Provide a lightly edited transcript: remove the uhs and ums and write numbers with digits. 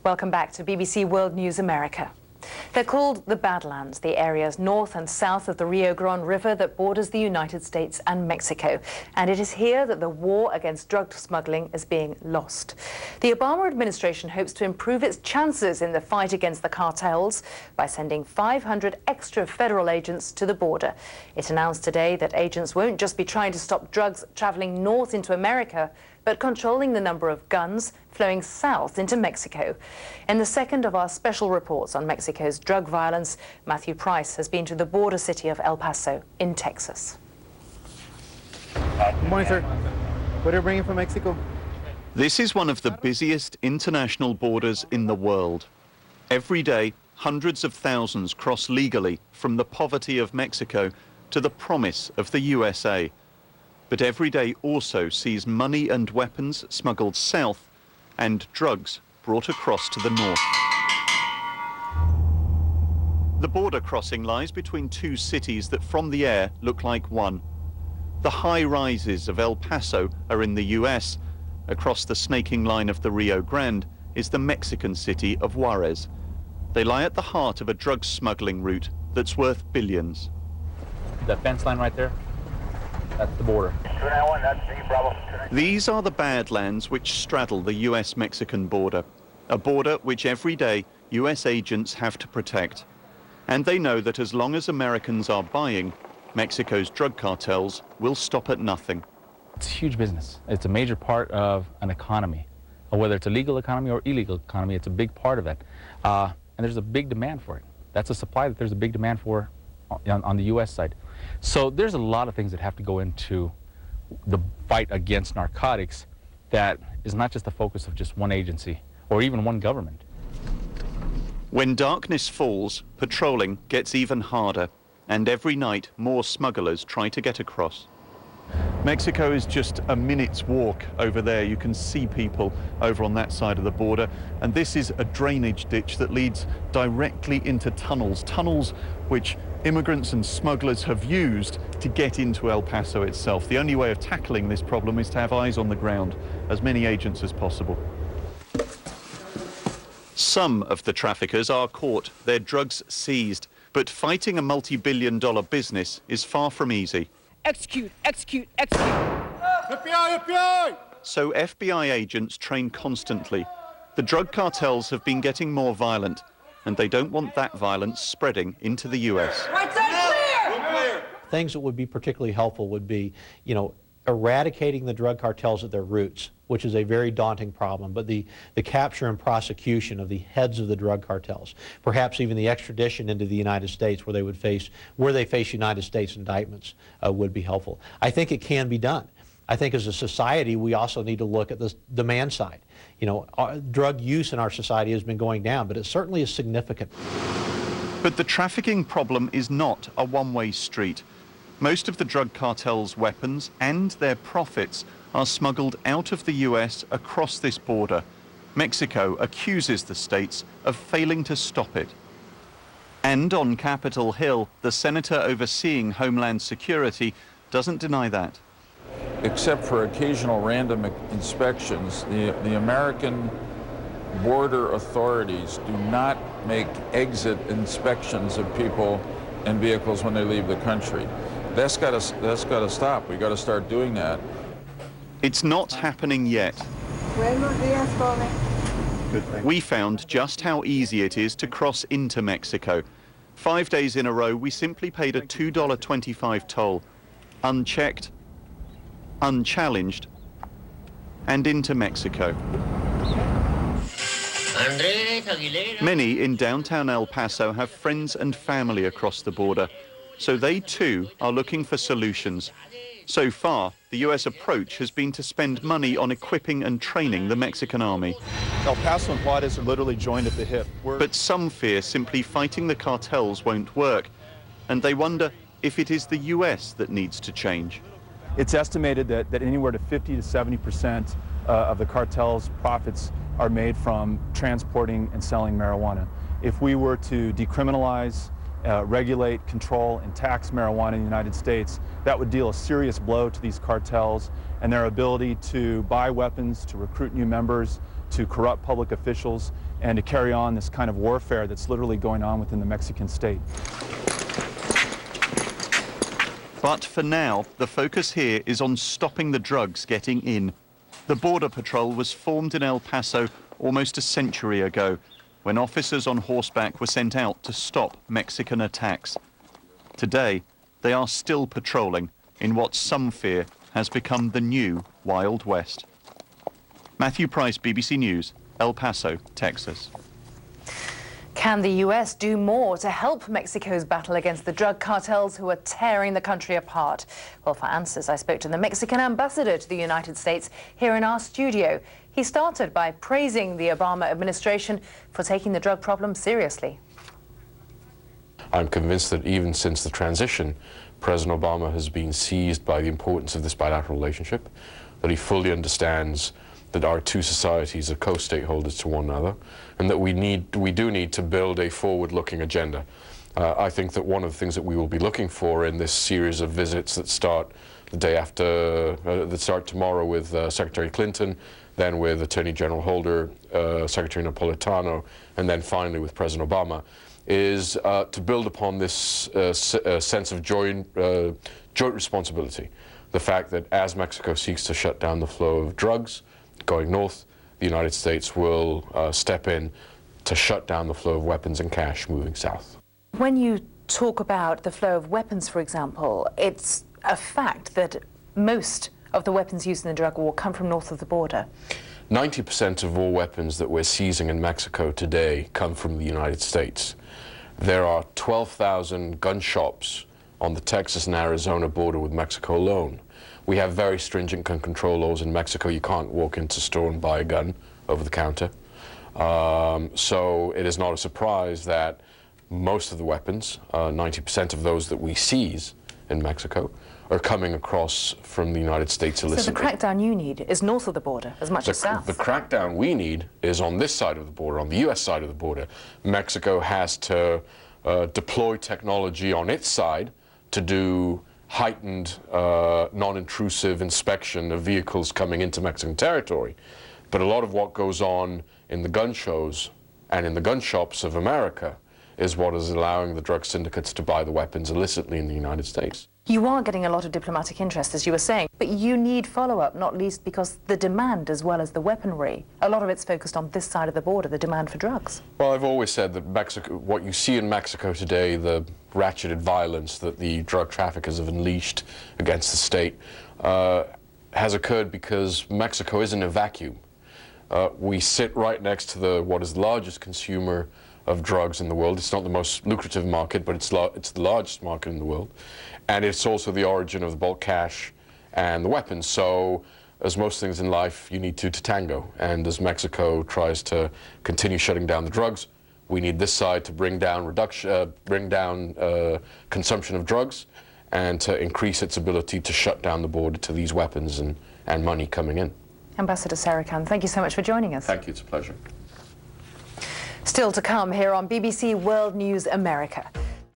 Welcome back to BBC World News America. They're called the Badlands, the areas north and south of the Rio Grande River that borders the United States and Mexico. And it is here that the war against drug smuggling is being lost. The Obama administration hopes to improve its chances in the fight against the cartels by sending 500 extra federal agents to the border. It announced today that agents won't just be trying to stop drugs traveling north into America, but controlling the number of guns flowing south into Mexico. In the second of our special reports on Mexico's drug violence, Matthew Price has been to the border city of El Paso in Texas. Good morning, sir. What are you bringing from Mexico? This is one of the busiest international borders in the world. Every day, hundreds of thousands cross legally from the poverty of Mexico to the promise of the USA. But every day also sees money and weapons smuggled south and drugs brought across to the north. The border crossing lies between two cities that from the air look like one. The high rises of El Paso are in the US. Across the snaking line of the Rio Grande is the Mexican city of Juarez. They lie at the heart of a drug smuggling route that's worth billions. That fence line right there? That's the border. These are the Badlands which straddle the US-Mexican border, a border which every day US agents have to protect. And they know that as long as Americans are buying, Mexico's drug cartels will stop at nothing. It's a huge business. It's a major part of an economy. Whether it's a legal economy or illegal economy, it's a big part of it. And there's a big demand for it. That's a supply that there's a big demand for on the US side. So there's a lot of things that have to go into the fight against narcotics that is not just the focus of just one agency or even one government. When darkness falls, patrolling gets even harder, and every night more smugglers try to get across. Mexico is just a minute's walk over there. You can see people over on that side of the border, and this is a drainage ditch that leads directly into tunnels which immigrants and smugglers have used to get into El Paso itself. The only way of tackling this problem is to have eyes on the ground, as many agents as possible. Some of the traffickers are caught, their drugs seized, but fighting a multi-billion-dollar business is far from easy. Execute, execute, execute. FBI, FBI! So FBI agents train constantly. The drug cartels have been getting more violent, and they don't want that violence spreading into the US. Right side clear! Things that would be particularly helpful would be, eradicating the drug cartels at their roots, which is a very daunting problem, but the capture and prosecution of the heads of the drug cartels, perhaps even the extradition into the United States where they face United States indictments would be helpful. I think it can be done. I think as a society we also need to look at the demand side. Drug use in our society has been going down, but it certainly is significant. But the trafficking problem is not a one-way street. Most of the drug cartels' weapons and their profits are smuggled out of the US across this border. Mexico accuses the states of failing to stop it. And on Capitol Hill, the senator overseeing Homeland Security doesn't deny that. Except for occasional random inspections, the American border authorities do not make exit inspections of people and vehicles when they leave the country. That's got to stop. We got to start doing that. It's not happening yet. We found just how easy it is to cross into Mexico. 5 days in a row, we simply paid a $2.25 toll, unchecked, unchallenged, and into Mexico. Many in downtown El Paso have friends and family across the border, so they too are looking for solutions. So far, the US approach has been to spend money on equipping and training the Mexican army. El Paso and Juarez are literally joined at the hip. But some fear simply fighting the cartels won't work, and they wonder if it is the US that needs to change. It's estimated that anywhere to 50 to 70% of the cartel's profits are made from transporting and selling marijuana. If we were to decriminalize, regulate, control, and tax marijuana in the United States, that would deal a serious blow to these cartels and their ability to buy weapons, to recruit new members, to corrupt public officials. and to carry on this kind of warfare that's literally going on within the Mexican state. But for now, the focus here is on stopping the drugs getting in. The Border Patrol was formed in El Paso almost a century ago, when officers on horseback were sent out to stop Mexican attacks. Today, they are still patrolling in what some fear has become the new Wild West. Matthew Price, BBC News, El Paso, Texas. Can the US do more to help Mexico's battle against the drug cartels who are tearing the country apart? Well, for answers, I spoke to the Mexican ambassador to the United States here in our studio. He started by praising the Obama administration for taking the drug problem seriously. I'm convinced that even since the transition, President Obama has been seized by the importance of this bilateral relationship, that he fully understands that our two societies are co-stakeholders to one another, and that we do need to build a forward-looking agenda. I think that one of the things that we will be looking for in this series of visits that start the day after, that start tomorrow with Secretary Clinton, then with Attorney General Holder, Secretary Napolitano, and then finally with President Obama, is to build upon this sense of joint responsibility. The fact that as Mexico seeks to shut down the flow of drugs going north, the United States will step in to shut down the flow of weapons and cash moving south. When you talk about the flow of weapons, for example, it's a fact that most of the weapons used in the drug war come from north of the border. 90% of all weapons that we're seizing in Mexico today come from the United States. There are 12,000 gun shops on the Texas and Arizona border with Mexico alone. We have very stringent gun control laws in Mexico. You can't walk into a store and buy a gun over the counter. So it is not a surprise that most of the weapons, 90% of those that we seize in Mexico, are coming across from the United States illicitly. So the crackdown you need is north of the border as much as south? The crackdown we need is on this side of the border, on the U.S. side of the border. Mexico has to deploy technology on its side to do heightened, non-intrusive inspection of vehicles coming into Mexican territory. But a lot of what goes on in the gun shows and in the gun shops of America is what is allowing the drug syndicates to buy the weapons illicitly in the United States. You are getting a lot of diplomatic interest, as you were saying, but you need follow-up, not least because the demand as well as the weaponry, a lot of it's focused on this side of the border, the demand for drugs. Well, I've always said that Mexico, what you see in Mexico today, the ratcheted violence that the drug traffickers have unleashed against the state, has occurred because Mexico isn't a vacuum. We sit right next to what is the largest consumer of drugs in the world. It's not the most lucrative market, but it's the largest market in the world. And it's also the origin of the bulk cash and the weapons. So, as most things in life, you need two to tango. And as Mexico tries to continue shutting down the drugs, we need this side to bring down consumption of drugs and to increase its ability to shut down the border to these weapons and money coming in. Ambassador Sarukhan, thank you so much for joining us. Thank you, it's a pleasure. Still to come here on BBC World News America.